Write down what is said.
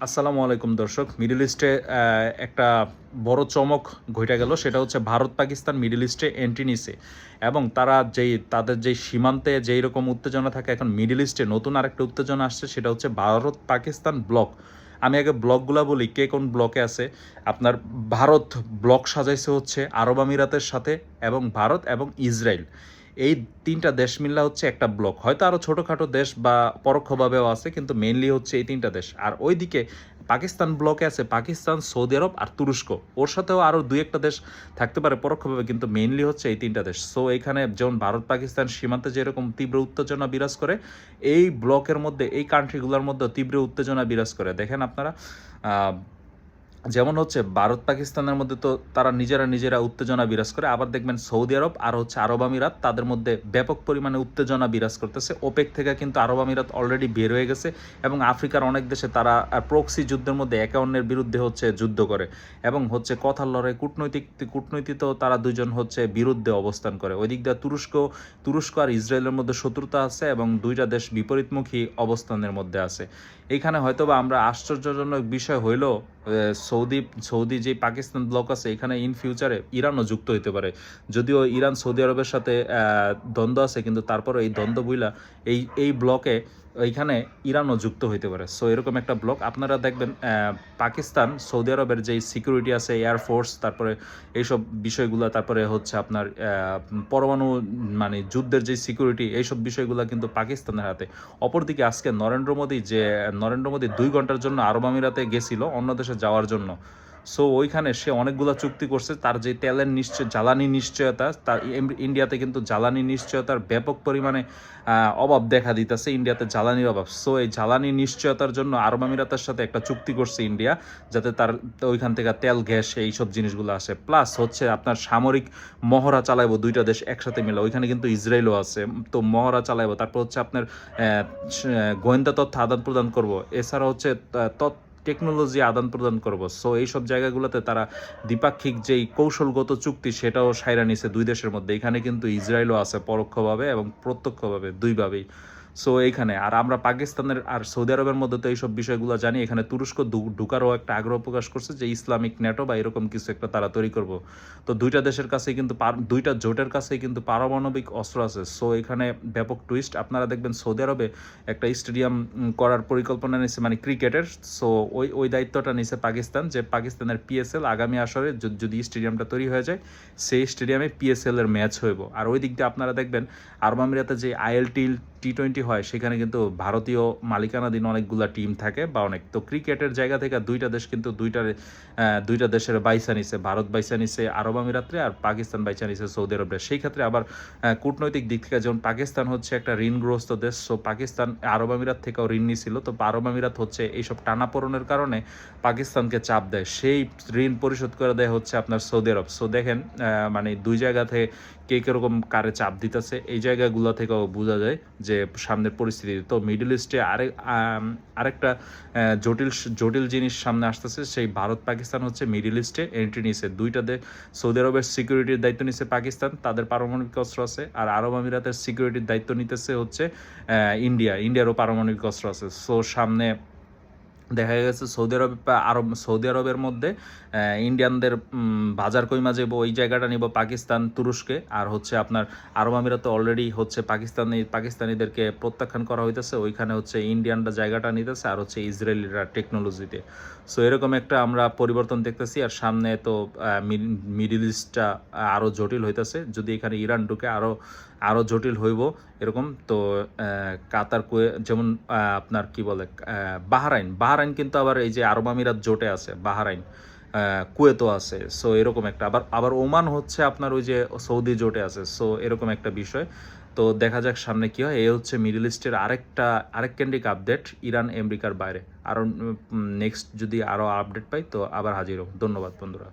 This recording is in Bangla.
আসসালামু আলাইকুম দর্শক। মিডল ইস্টে একটা বড় চমক ঘইটা গেল, সেটা হচ্ছে ভারত পাকিস্তান মিডল ইস্টে এন্ট্রি নিছে এবং তারা তাদের যেই সীমান্তে যেই রকম উত্তেজনা থাকে, এখন মিডল ইস্টে নতুন আরেকটা উত্তেজনা আসছে, সেটা হচ্ছে ভারত পাকিস্তান ব্লক। আমি আগে ব্লকগুলা বলি কে কোন ব্লকে আছে। আপনার ভারত ব্লক সাজাইছে হচ্ছে আরব আমিরাতের সাথে, এবং ভারত এবং ইসরায়েল, এই তিনটা দেশ মিল্লা হচ্ছে একটা ব্লক। হয়তো আরও ছোটোখাটো দেশ বা পরোক্ষভাবেও আছে, কিন্তু মেইনলি হচ্ছে এই তিনটা দেশ। আর ওইদিকে পাকিস্তান ব্লকে আছে পাকিস্তান, সৌদি আরব আর তুরস্ক। ওর সাথেও আরও দুই একটা দেশ থাকতে পারে পরোক্ষভাবে, কিন্তু মেইনলি হচ্ছে এই তিনটা দেশ। সো এইখানে যেমন ভারত পাকিস্তান সীমান্তে যেরকম তীব্র উত্তেজনা বিরাজ করে, এই ব্লকের মধ্যে এই কান্ট্রিগুলোর মধ্যে তীব্র উত্তেজনা বিরাজ করে। দেখেন আপনারা, যেমন হচ্ছে ভারত পাকিস্তানের মধ্যে তো তারা নিজেরা উত্তেজনা বিরাজ করে, আবার দেখবেন সৌদি আরব আর হচ্ছে আরব আমিরাত, তাদের মধ্যে ব্যাপক পরিমাণে উত্তেজনা বিরাজ করতেছে। ওপেক থেকে কিন্তু আরব আমিরাত অলরেডি বের হয়ে গেছে, এবং আফ্রিকার অনেক দেশে তারা প্রক্সি যুদ্ধের মধ্যে একে অন্যের বিরুদ্ধে হচ্ছে যুদ্ধ করে, এবং হচ্ছে কথার লড়াই, কূটনীতিতেও তারা দুজন হচ্ছে বিরুদ্ধে অবস্থান করে। ওই দিক দিয়ে তুরস্ক আর ইসরায়েলের মধ্যে শত্রুতা আছে, এবং দুইটা দেশ বিপরীতমুখী অবস্থানের মধ্যে আছে। এইখানে হয়তোবা আমরা আশ্চর্যজনক বিষয় হইল, সৌদি যে পাকিস্তান ব্লক আছে, এখানে ইন ফিউচারে ইরানও যুক্ত হইতে পারে। যদিও ইরান সৌদি আরবের সাথে দ্বন্দ্ব আছে, কিন্তু তারপরে এই দ্বন্দ্ব বইলা এই ব্লকে এইখানে ইরানও যুক্ত হইতে পারে। সো এরকম একটা ব্লক আপনারা দেখবেন। পাকিস্তান সৌদি আরবের যেই সিকিউরিটি আছে, এয়ারফোর্স, তারপরে এইসব বিষয়গুলো, তারপরে হচ্ছে আপনার পরমাণু মানে যুদ্ধের যে সিকিউরিটি, এইসব বিষয়গুলো কিন্তু পাকিস্তানের হাতে। অপরদিকে আজকে নরেন্দ্র মোদী 2 ঘন্টার জন্য আরব আমিরাতে গেছিল অন্য দেশে যাওয়ার জন্য। সো ওইখানে সে অনেকগুলো চুক্তি করছে। তার যে তেলের জ্বালানি নিশ্চয়তা, তার ইন্ডিয়াতে কিন্তু জ্বালানি নিশ্চয়তার ব্যাপক পরিমাণে অভাব দেখা দিতেছে, ইন্ডিয়াতে জ্বালানির অভাব। সো এই জ্বালানি নিশ্চয়তার জন্য আরব আমিরাতের সাথে একটা চুক্তি করছে ইন্ডিয়া, যাতে তার ওইখান থেকে তেল, গ্যাস, এইসব জিনিসগুলো আসে। প্লাস হচ্ছে আপনার সামরিক মহড়া চালাইবো দুইটা দেশ একসাথে মিলে, ওইখানে কিন্তু ইসরায়েলও আছে, তো মহড়া চালাইবো। তারপর হচ্ছে আপনার গোয়েন্দা তথ্য আদান প্রদান করব, এছাড়া হচ্ছে টেকনোলজি আদান প্রদান করব। সো এইসব জায়গাগুলোতে তারা দ্বিপাক্ষিক যেই কৌশলগত চুক্তি, সেটাও সাইরা নিছে দুই দেশের মধ্যে। এখানে কিন্তু ইসরায়েলও আছে পরোক্ষভাবে এবং প্রত্যক্ষভাবে, দুইভাবেই। সো এইখানে আর আমরা পাকিস্তানের আর সৌদি আরবের মধ্যে তো এইসব বিষয়গুলো জানি। এখানে তুরস্ক ঢুকারও একটা আগ্রহ প্রকাশ করছে, যে ইসলামিক ন্যাটো বা এরকম কিছু একটা তারা তৈরি করব। তো দুইটা দেশের কাছেই কিন্তু দুইটা জোটের কাছেই কিন্তু পারমাণবিক অস্ত্র আছে। সো এখানে ব্যাপক টুইস্ট। আপনারা দেখবেন সৌদি আরবে একটা স্টেডিয়াম করার পরিকল্পনা নিচ্ছে, মানে ক্রিকেটের। সো ওই দায়িত্বটা নিছে পাকিস্তান, যে পাকিস্তানের পিএসএল আগামী আসরে যদি স্টেডিয়ামটা তৈরি হয়ে যায়, সেই স্টেডিয়ামে পিএসএল এর ম্যাচ হইব। আর ওই দিক দিয়ে আপনারা দেখবেন আরব আমিরাতে যে T20 হয়, সেখানে কিন্তু ভারতীয় মালিকানাধীন অনেকগুলা টিম থাকে বা অনেক। তো ক্রিকেটের জায়গা থেকে দুইটা দেশ কিন্তু দুইটা দেশের বাইসা নিছে। ভারত বাইসা নিছে আরব আমিরাতে, আর পাকিস্তান বাইসা নিছে সৌদি আরবে। সেই ক্ষেত্রে আবার কূটনৈতিক দিক থেকে, যেমন পাকিস্তান হচ্ছে একটা ঋণগ্রস্ত দেশ, সো পাকিস্তান আরব আমিরাত থেকেও ঋণ নিছিল। তো আরব আমিরাত হচ্ছে এইসব টানাপোড়েনের কারণে পাকিস্তানকে চাপ দেয়, সেই ঋণ পরিশোধ করে দেয় হচ্ছে আপনার সৌদি আরব। সো দেখেন, মানে দুই জায়গা থেকে কে কীরকম কারে চাপ দিতেছে, এই জায়গাগুলো থেকেও বোঝা যায় যে সামনের পরিস্থিতি। তো মিডল ইস্টে আরেকটা জটিল জটিল জিনিস সামনে আসতেছে। সেই ভারত পাকিস্তান হচ্ছে মিডল ইস্টে এন্ট্রি নিছে দুইটা দেশ। সৌদি আরবের সিকিউরিটির দায়িত্ব নিচ্ছে পাকিস্তান, তাদের পারমাণবিক অস্ত্র আছে। আর আরব আমিরাতের সিকিউরিটির দায়িত্ব নিতেছে হচ্ছে ইন্ডিয়ারও পারমাণবিক অস্ত্র আছে। সো সামনে দেখা গেছে সৌদি আরবের মধ্যে ইন্ডিয়ানদের বাজার কইমা যাবো, ওই জায়গাটা নিব পাকিস্তান তুরস্কে। আর হচ্ছে আপনার আরব আমিরাতে অলরেডি হচ্ছে পাকিস্তানিদেরকে প্রত্যাখ্যান করা হইতেছে, ওইখানে হচ্ছে ইন্ডিয়ানরা জায়গাটা নিতেছে, আর হচ্ছে ইসরায়েলিরা টেকনোলজিতে। সো এরকম একটা আমরা পরিবর্তন দেখতেছি। আর সামনে তো মিডিল ইস্টটা আরও জটিল হইতেছে, যদি এখানে ইরান ঢুকে আরও জটিল হইব এরকম। তো কাতার, যেমন আপনার কি বলে বাহরাইন কিন্তু আবার এই যে আরব আমিরাত জোটে আছে, বাহরাইন, কুয়েতও আছে। সো এরকম একটা আবার ওমান হচ্ছে আপনার ওই যে সৌদি জোটে আছে। সো এরকম একটা বিষয়। তো দেখা যাক সামনে কি হয়। এই হচ্ছে মিডল ইস্টের আরেক কেন্দ্রিক আপডেট, ইরান আমেরিকার বাইরে। আরও নেক্সট যদি আরও আপডেট পাই তো আবার হাজির হব। ধন্যবাদ বন্ধুরা।